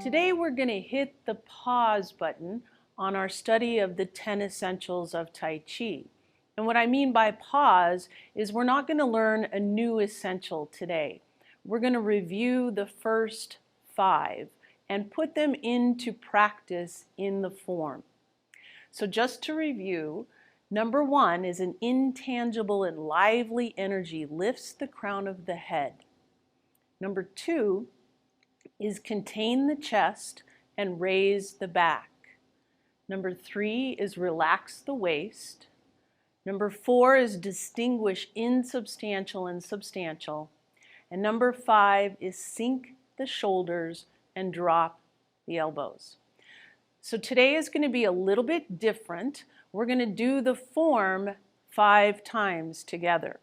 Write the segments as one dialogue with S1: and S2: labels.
S1: Today we're going to hit the pause button on our study of the 10 essentials of Tai Chi. And what I mean by pause is we're not going to learn a new essential today. We're going to review the first 5 and put them into practice in the form. So just to review, number 1 is an intangible and lively energy lifts the crown of the head. Number 2 is contain the chest and raise the back. Number 3 is relax the waist. Number 4 is distinguish insubstantial and substantial. And number 5 is sink the shoulders and drop the elbows. So today is going to be a little bit different. We're going to do the form 5 times together.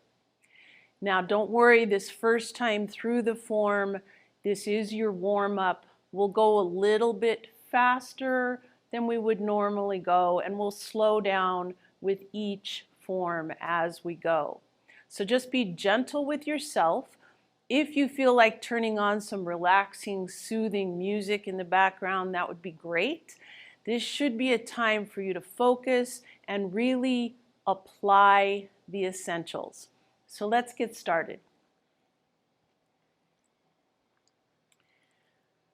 S1: Now don't worry, this first time through the form, this is your warm-up. We'll go a little bit faster than we would normally go, and we'll slow down with each form as we go. So just be gentle with yourself. If you feel like turning on some relaxing, soothing music in the background, that would be great. This should be a time for you to focus and really apply the essentials. So let's get started.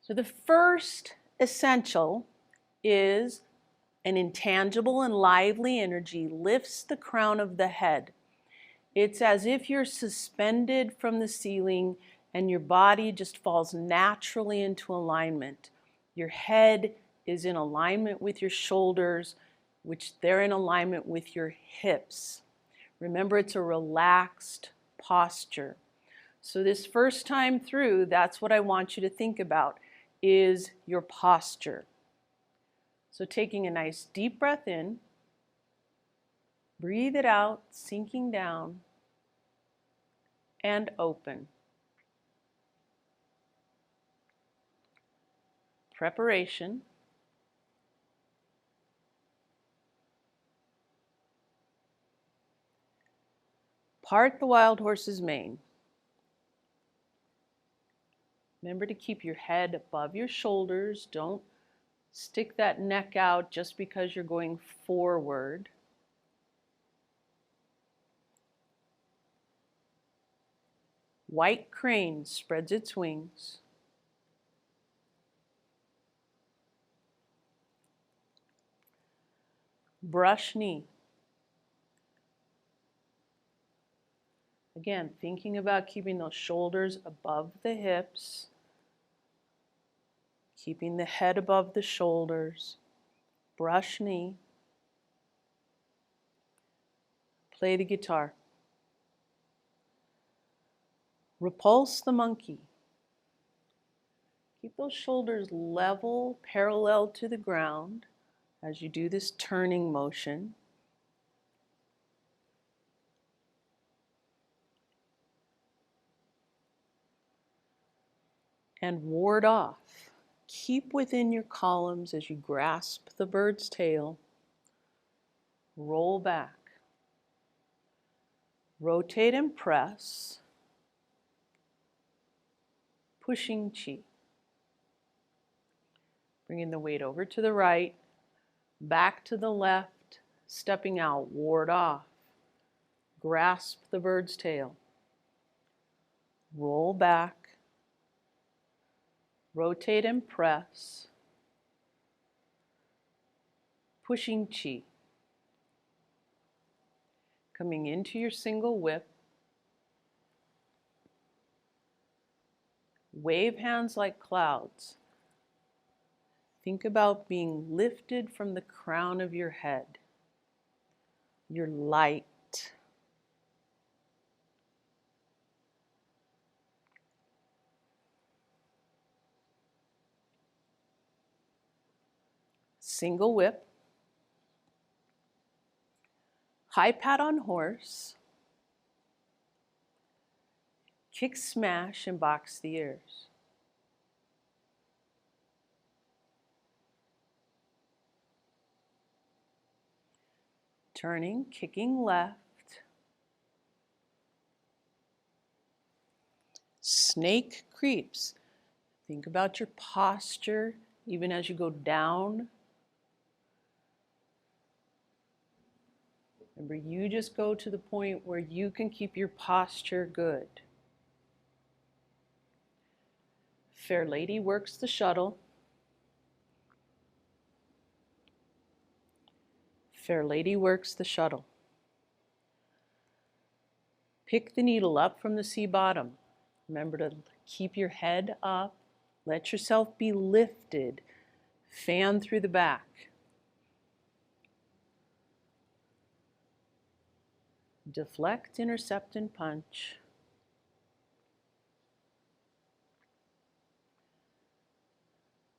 S1: So the first essential is an intangible and lively energy lifts the crown of the head. It's as if you're suspended from the ceiling and your body just falls naturally into alignment. Your head is in alignment with your shoulders, which they're in alignment with your hips. Remember, it's a relaxed posture. So this first time through, that's what I want you to think about, is your posture. So taking a nice deep breath in, breathe it out, sinking down, and open. Preparation. Part the wild horse's mane. Remember to keep your head above your shoulders. Don't stick that neck out just because you're going forward. White crane spreads its wings. Brush knee. Again, thinking about keeping those shoulders above the hips, keeping the head above the shoulders. Brush knee. Play the guitar. Repulse the monkey. Keep those shoulders level, parallel to the ground as you do this turning motion. And ward off. Keep within your columns as you grasp the bird's tail. Roll back. Rotate and press. Pushing chi. Bringing the weight over to the right, back to the left, stepping out, ward off. Grasp the bird's tail. Roll back. Rotate and press. Pushing chi. Coming into your single whip. Wave hands like clouds. Think about being lifted from the crown of your head. You're light. Single whip. High pat on horse. Kick smash and box the ears. Turning, kicking left. Snake creeps. Think about your posture, even as you go down. Remember, you just go to the point where you can keep your posture good. Fair lady works the shuttle. Fair lady works the shuttle. Pick the needle up from the sea bottom. Remember to keep your head up. Let yourself be lifted. Fan through the back. Deflect, intercept, and punch.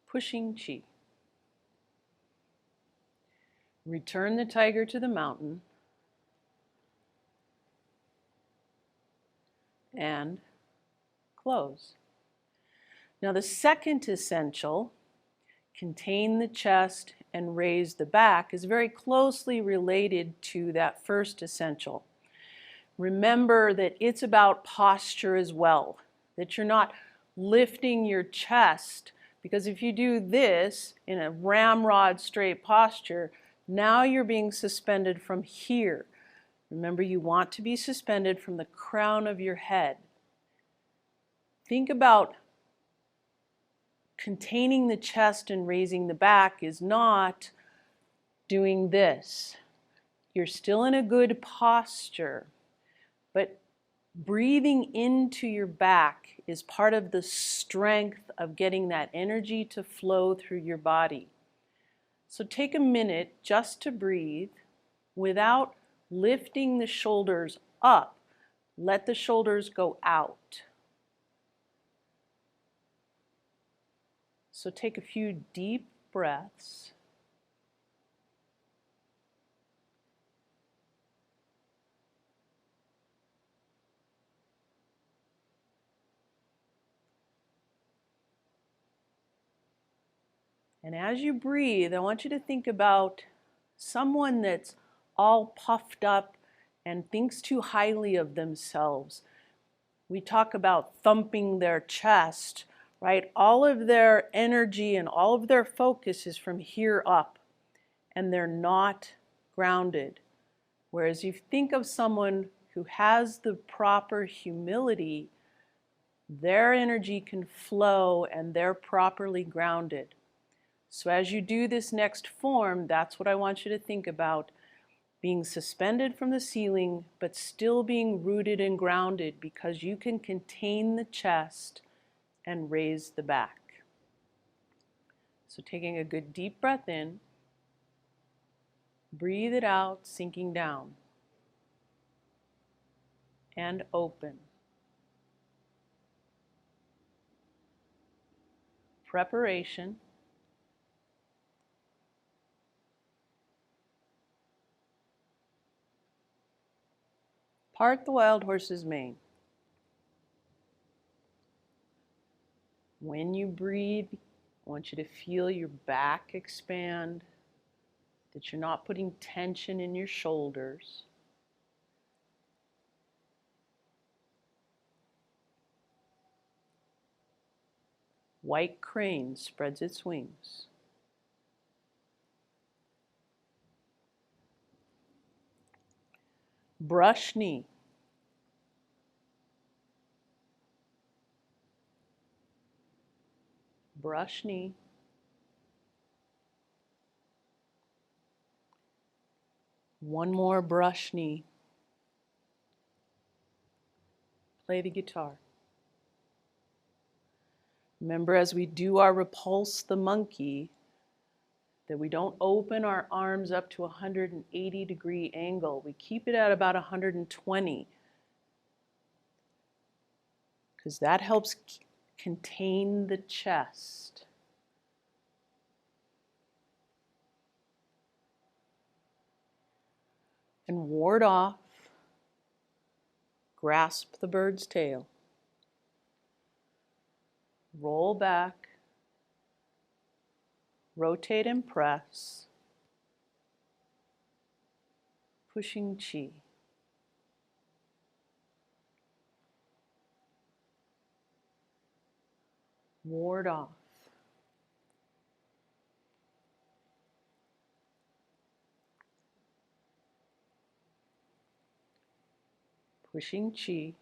S1: Pushing chi. Return the tiger to the mountain. And close. Now the second essential, contain the chest and raise the back, is very closely related to that first essential. Remember that it's about posture as well, that you're not lifting your chest, because if you do this in a ramrod straight posture, now you're being suspended from here. Remember, you want to be suspended from the crown of your head. Think about containing the chest and raising the back is not doing this. You're still in a good posture, but breathing into your back is part of the strength of getting that energy to flow through your body. So take a minute just to breathe without lifting the shoulders up. Let the shoulders go out. So take a few deep breaths. And as you breathe, I want you to think about someone that's all puffed up and thinks too highly of themselves. We talk about thumping their chest, right? All of their energy and all of their focus is from here up, and they're not grounded. Whereas you think of someone who has the proper humility, their energy can flow and they're properly grounded. So as you do this next form, that's what I want you to think about. Being suspended from the ceiling, but still being rooted and grounded, because you can contain the chest and raise the back. So taking a good deep breath in, breathe it out, sinking down, and open. Preparation. Part the wild horse's mane. When you breathe, I want you to feel your back expand, that you're not putting tension in your shoulders. White crane spreads its wings. Brush knee. Brush knee. One more brush knee. Play the guitar. Remember, as we do our repulse the monkey, that we don't open our arms up to a 180-degree angle. We keep it at about 120, because that helps contain the chest. And ward off. Grasp the bird's tail. Roll back. Rotate and press. Pushing chi. Ward off. Pushing chi.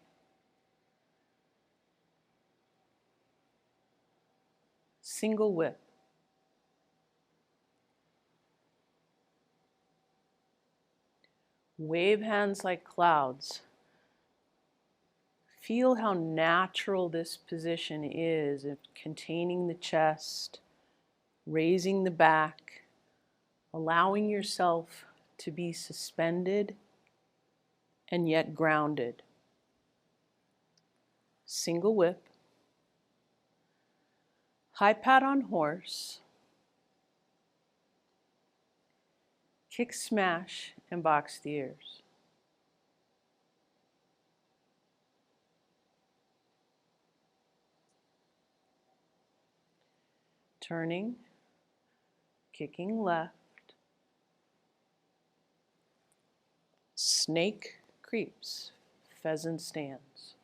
S1: Single whip. Wave hands like clouds. Feel how natural this position is of containing the chest, raising the back, allowing yourself to be suspended and yet grounded. Single whip. High pat on horse. Kick smash and box the ears. Turning, kicking left. Snake creeps, pheasant stands.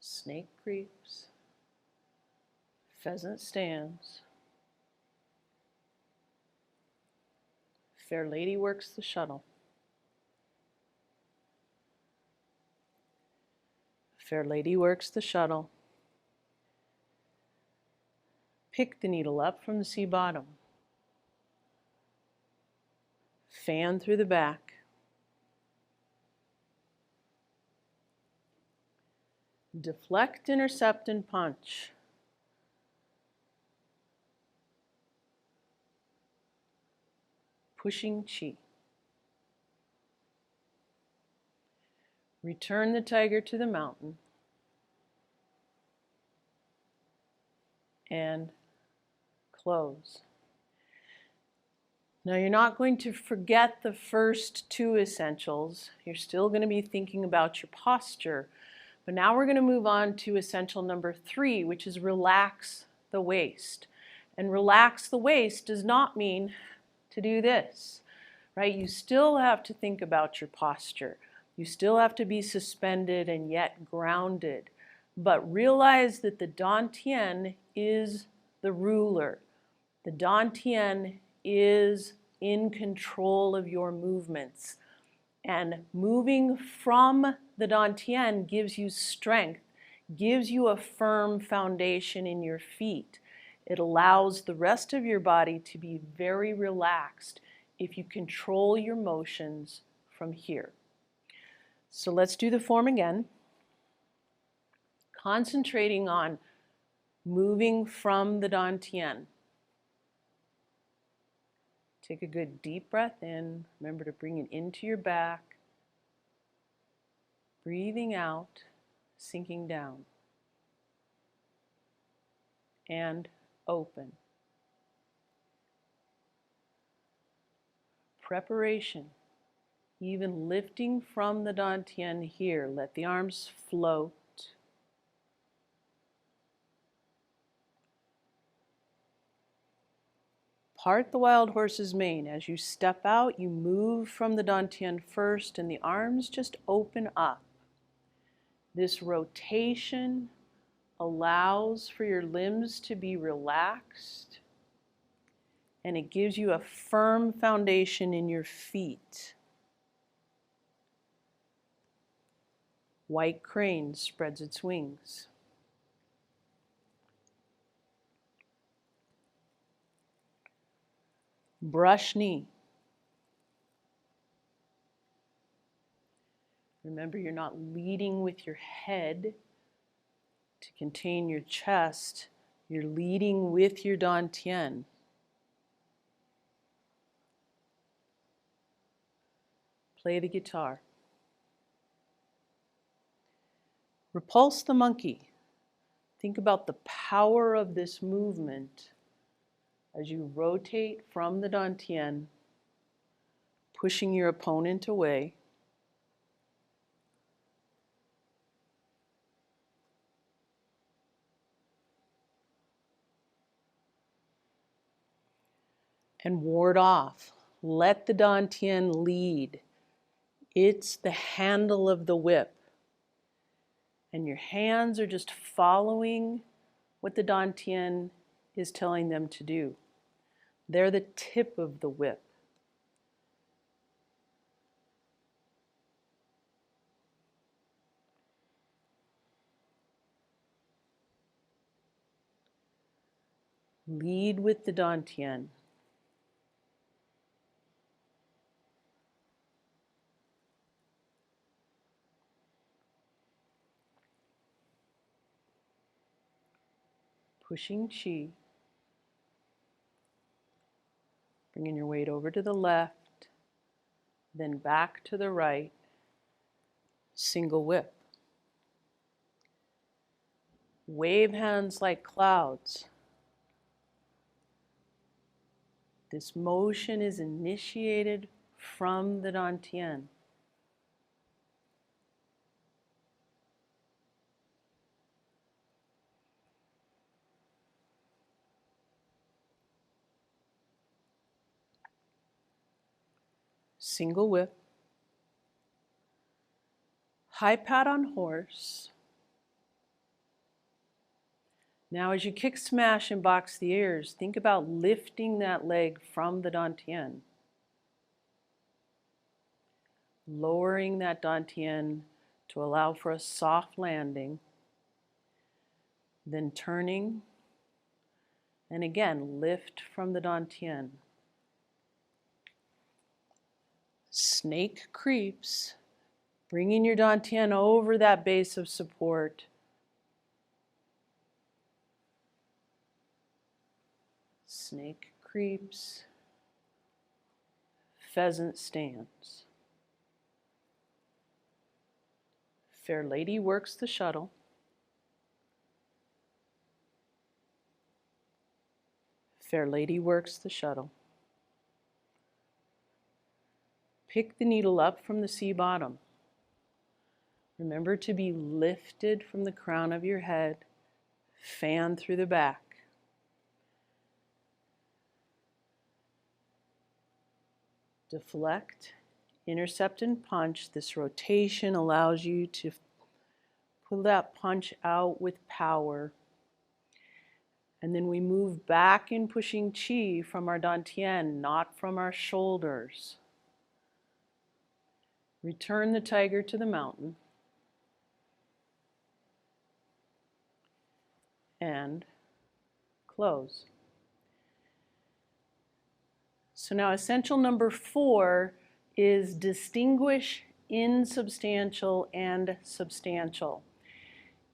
S1: Snake creeps, pheasant stands. Fair lady works the shuttle. Fair lady works the shuttle. Pick the needle up from the sea bottom. Fan through the back. Deflect, intercept, and punch. Pushing chi. Return the tiger to the mountain. And close. Now you're not going to forget the first two essentials. You're still going to be thinking about your posture. But now we're going to move on to essential number 3, which is relax the waist. And relax the waist does not mean to do this, right? You still have to think about your posture. You still have to be suspended and yet grounded. But realize that the Dantian is the ruler. The Dantian is in control of your movements. And moving from the Dantian gives you strength, gives you a firm foundation in your feet. It allows the rest of your body to be very relaxed if you control your motions from here. So let's do the form again. Concentrating on moving from the Dantian. Take a good deep breath in. Remember to bring it into your back. Breathing out, sinking down. And open. Preparation. Even lifting from the Dantian here. Let the arms float. Part the wild horse's mane. As you step out, you move from the Dantian first and the arms just open up. This rotation allows for your limbs to be relaxed and it gives you a firm foundation in your feet. White crane spreads its wings. Brush knee. Remember, you're not leading with your head to contain your chest. You're leading with your Dantian. Play the guitar. Repulse the monkey. Think about the power of this movement as you rotate from the Dantian, pushing your opponent away. And ward off. Let the Dantian lead. It's the handle of the whip. And your hands are just following what the Dantian is telling them to do. They're the tip of the whip. Lead with the Dantian. Pushing chi. Bringing your weight over to the left, then back to the right. Single whip. Wave hands like clouds. This motion is initiated from the Dantian. Single whip. High pat on horse. Now as you kick, smash, and box the ears, think about lifting that leg from the Dantian. Lowering that Dantian to allow for a soft landing. Then turning, and again, lift from the Dantian. Snake creeps, bringing your Dantian over that base of support. Snake creeps, pheasant stands. Fair lady works the shuttle. Fair lady works the shuttle. Pick the needle up from the sea bottom. Remember to be lifted from the crown of your head, fan through the back. Deflect, intercept, and punch. This rotation allows you to pull that punch out with power. And then we move back in pushing chi from our Dantian, not from our shoulders. Return the tiger to the mountain. And close. So now essential number 4 is distinguish insubstantial and substantial.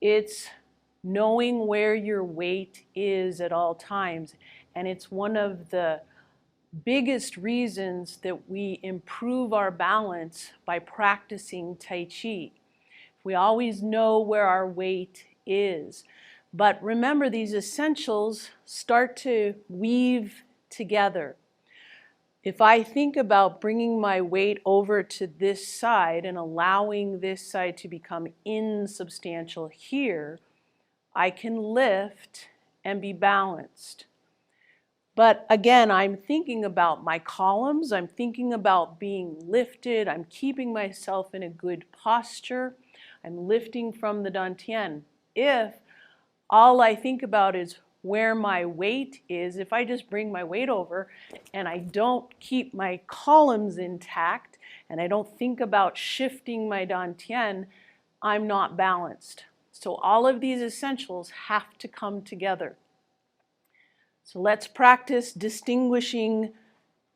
S1: It's knowing where your weight is at all times, and it's one of the biggest reasons that we improve our balance by practicing Tai Chi. We always know where our weight is. But remember, these essentials start to weave together. If I think about bringing my weight over to this side and allowing this side to become insubstantial here, I can lift and be balanced. But again, I'm thinking about my columns, I'm thinking about being lifted, I'm keeping myself in a good posture, I'm lifting from the Dantian. If all I think about is where my weight is, if I just bring my weight over and I don't keep my columns intact and I don't think about shifting my Dantian, I'm not balanced. So all of these essentials have to come together. So let's practice distinguishing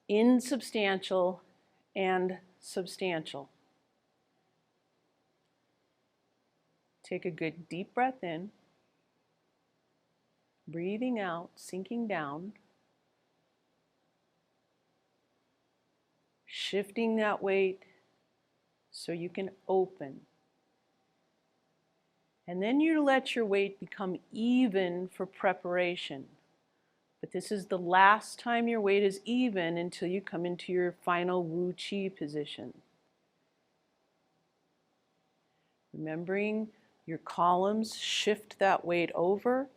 S1: insubstantial and substantial. Take a good deep breath in. Breathing out, sinking down, shifting that weight so you can open. And then you let your weight become even for preparation. But this is the last time your weight is even until you come into your final Wu Chi position. Remembering your columns, shift that weight over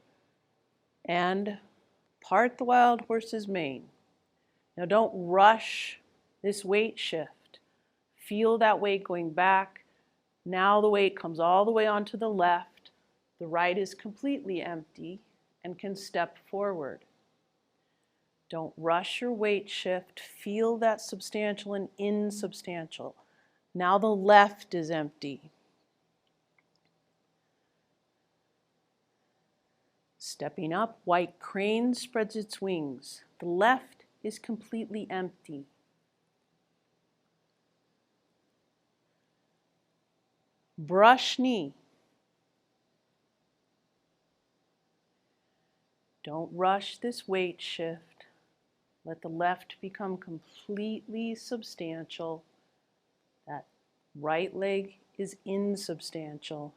S1: and part the wild horse's mane. Now don't rush this weight shift. Feel that weight going back Now the weight comes all the way onto the left. The right is completely empty and can step forward. Don't rush your weight shift. Feel that substantial and insubstantial. Now the left is empty. Stepping up, white crane spreads its wings. The left is completely empty. Brush knee. Don't rush this weight shift. Let the left become completely substantial. That right leg is insubstantial.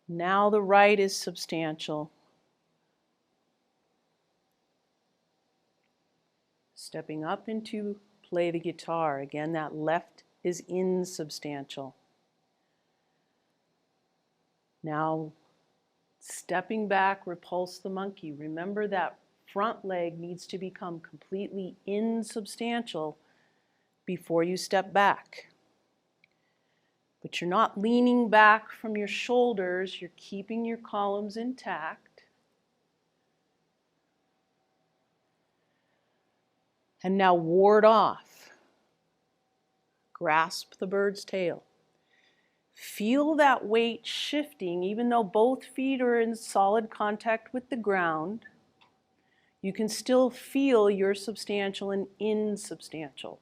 S1: Now the right is substantial. Stepping up into play the guitar. Again, that left is insubstantial. Now, stepping back, repulse the monkey. Remember that front leg needs to become completely insubstantial before you step back. But you're not leaning back from your shoulders. You're keeping your columns intact. And now ward off. Grasp the bird's tail. Feel that weight shifting, even though both feet are in solid contact with the ground. You can still feel your substantial and insubstantial.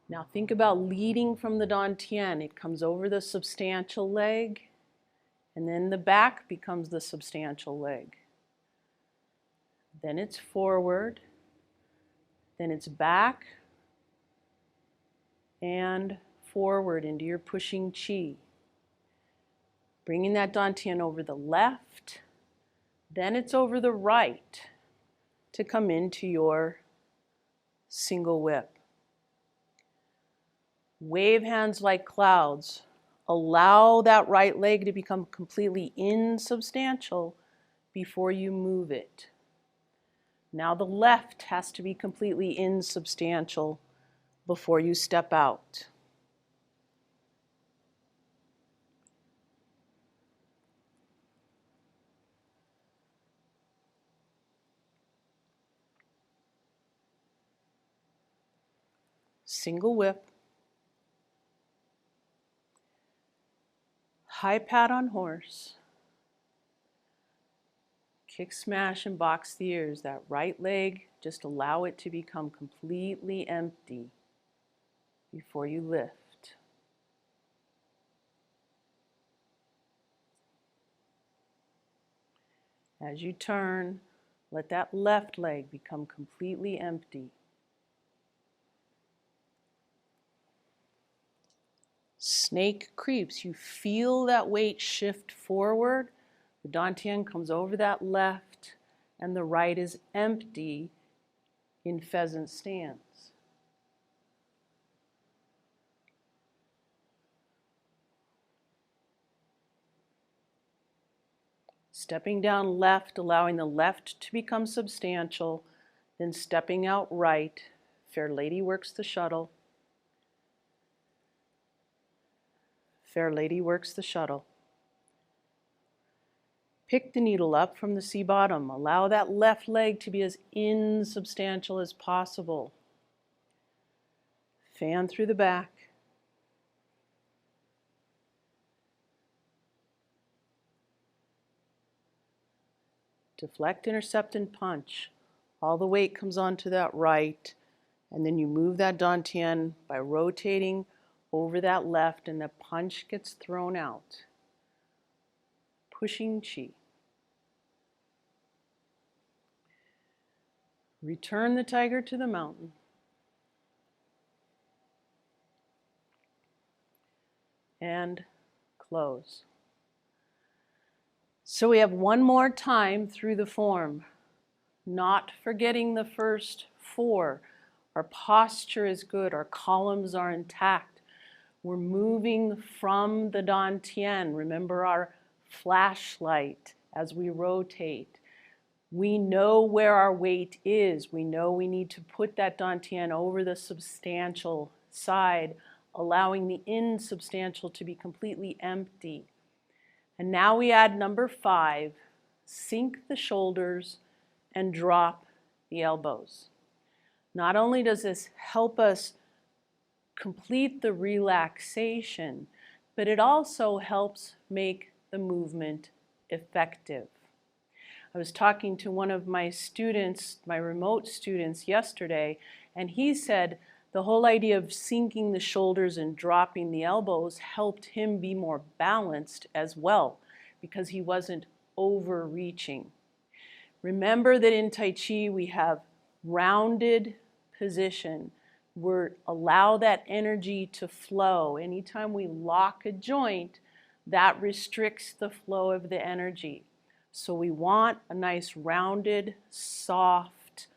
S1: Now think about leading from the dantian. It comes over the substantial leg, and then the back becomes the substantial leg. Then it's forward, then it's back, and forward into your pushing chi. Bringing that dantian over the left, then it's over the right to come into your single whip. Wave hands like clouds. Allow that right leg to become completely insubstantial before you move it. Now the left has to be completely insubstantial before you step out. Single whip. High pat on horse. Kick, smash, and box the ears. That right leg, just allow it to become completely empty before you lift. As you turn, let that left leg become completely empty. Snake creeps. You feel that weight shift forward. The dantian comes over that left, and the right is empty in pheasant stance. Stepping down left, allowing the left to become substantial, then stepping out right. Fair lady works the shuttle. Fair lady works the shuttle. Pick the needle up from the sea bottom. Allow that left leg to be as insubstantial as possible. Fan through the back. Deflect, intercept, and punch. All the weight comes onto that right, and then you move that dantian by rotating over that left, and the punch gets thrown out. Pushing chi. Return the tiger to the mountain. And close. So we have one more time through the form, not forgetting the first four. Our posture is good, our columns are intact. We're moving from the dantian. Remember our flashlight as we rotate. We know where our weight is. We know we need to put that dantian over the substantial side, allowing the insubstantial to be completely empty. And now we add number 5, sink the shoulders and drop the elbows. Not only does this help us complete the relaxation, but it also helps make the movement effective. I was talking to one of my students, my remote students yesterday, and he said the whole idea of sinking the shoulders and dropping the elbows helped him be more balanced as well, because he wasn't overreaching. Remember that in Tai Chi we have rounded position. We allow that energy to flow. Anytime we lock a joint, that restricts the flow of the energy. So we want a nice rounded, soft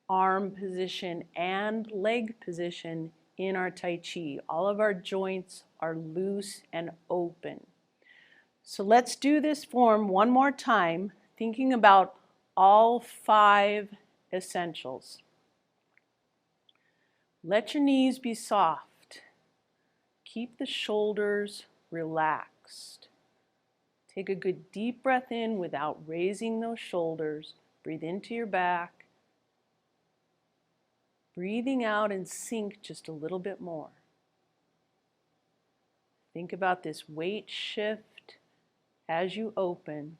S1: arm position and leg position in our Tai Chi. All of our joints are loose and open. So let's do this form one more time, thinking about all 5 essentials. Let your knees be soft. Keep the shoulders relaxed. Take a good deep breath in without raising those shoulders. Breathe into your back. Breathing out and sink just a little bit more. Think about this weight shift as you open.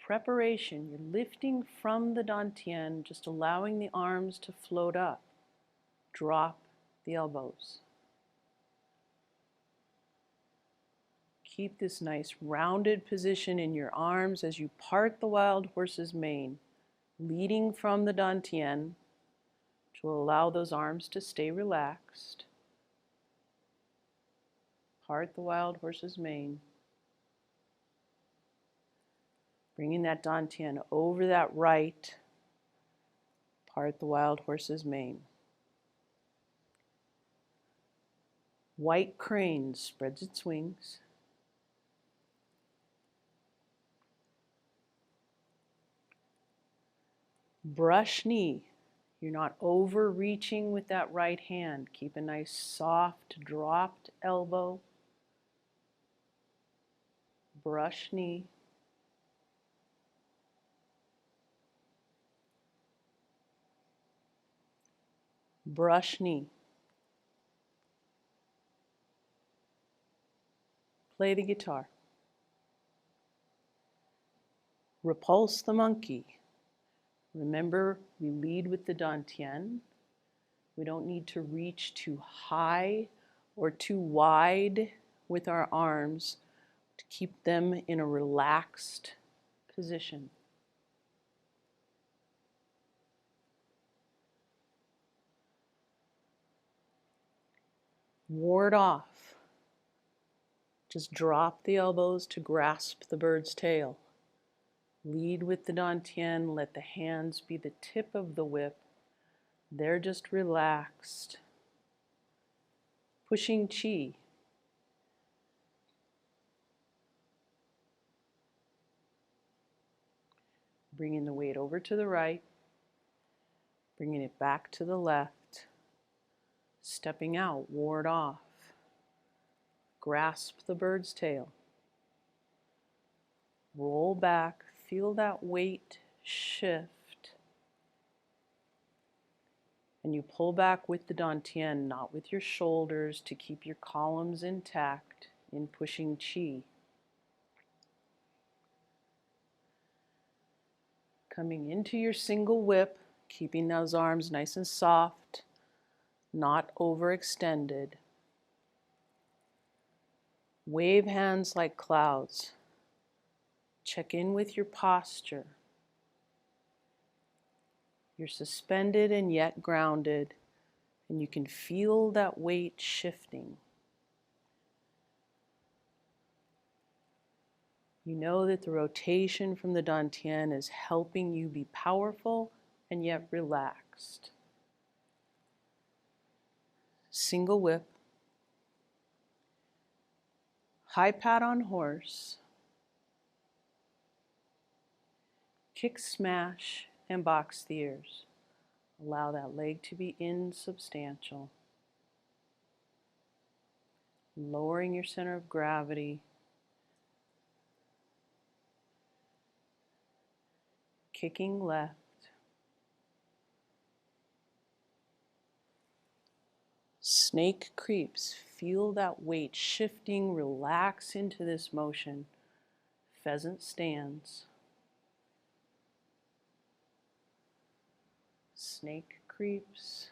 S1: Preparation, you're lifting from the dantian, just allowing the arms to float up. Drop the elbows. Keep this nice rounded position in your arms as you part the wild horse's mane, leading from the dantian to allow those arms to stay relaxed. Part the wild horse's mane. Bringing that dantian over that right, part the wild horse's mane. White crane spreads its wings. Brush knee. You're not overreaching with that right hand. Keep a nice soft dropped elbow. Brush knee. Brush knee. Play the guitar. Repulse the monkey. Remember, we lead with the dantian. We don't need to reach too high or too wide with our arms to keep them in a relaxed position. Ward off. Just drop the elbows to grasp the bird's tail. Lead with the dantian, let the hands be the tip of the whip. They're just relaxed. Pushing chi. Bringing the weight over to the right, bringing it back to the left, stepping out, ward off. Grasp the bird's tail. Roll back, feel that weight shift. And you pull back with the dantian, not with your shoulders, to keep your columns intact in pushing chi. Coming into your single whip, keeping those arms nice and soft, not overextended. Wave hands like clouds. Check in with your posture. You're suspended and yet grounded, and you can feel that weight shifting. You know that the rotation from the dantian is helping you be powerful and yet relaxed. Single whip. High pat on horse, kick, smash, and box the ears. Allow that leg to be insubstantial. Lowering your center of gravity. Kicking left. Snake creeps. Feel that weight shifting. Relax into this motion. Pheasant stands. Snake creeps.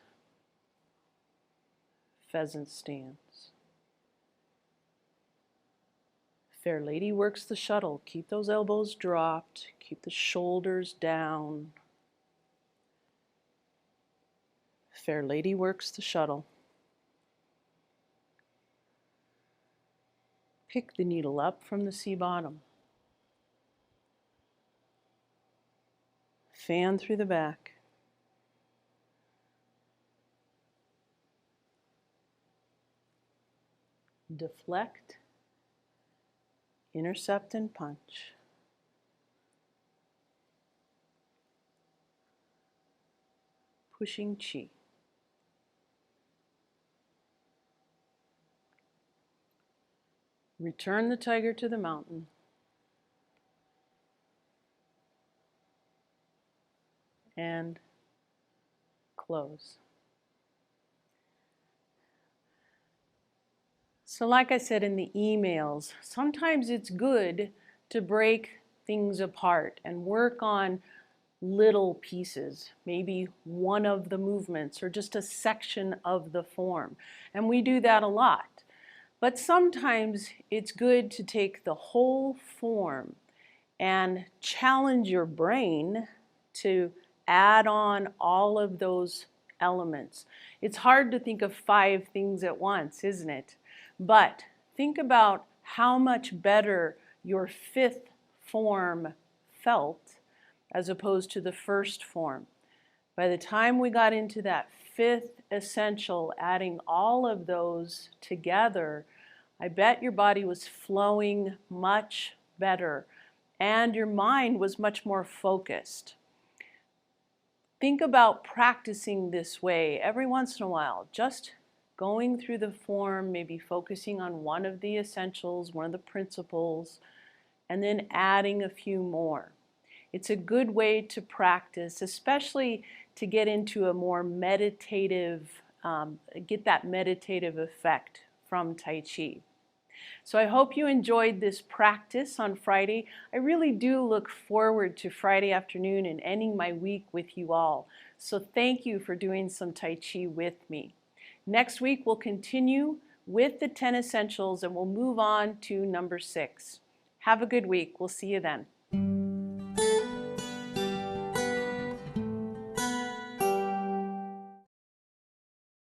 S1: Pheasant stands. Fair lady works the shuttle. Keep those elbows dropped. Keep the shoulders down. Fair lady works the shuttle. Pick the needle up from the sea bottom. Fan through the back. Deflect, intercept, and punch. Pushing chi. Return the tiger to the mountain. And close. So like I said in the emails, sometimes it's good to break things apart and work on little pieces, maybe one of the movements or just a section of the form. And we do that a lot. But sometimes it's good to take the whole form and challenge your brain to add on all of those elements. It's hard to think of 5 things at once, isn't it? But think about how much better your 5th form felt as opposed to the first form. By the time we got into that 5th essential, adding all of those together, I bet your body was flowing much better and your mind was much more focused. Think about practicing this way every once in a while, just going through the form, maybe focusing on one of the essentials, one of the principles, and then adding a few more. It's a good way to practice, especially to get into a more meditative, get that meditative effect from Tai Chi. So I hope you enjoyed this practice on Friday. I really do look forward to Friday afternoon and ending my week with you all. So thank you for doing some Tai Chi with me. Next week we'll continue with the 10 essentials and we'll move on to number 6. Have a good week. We'll see you then.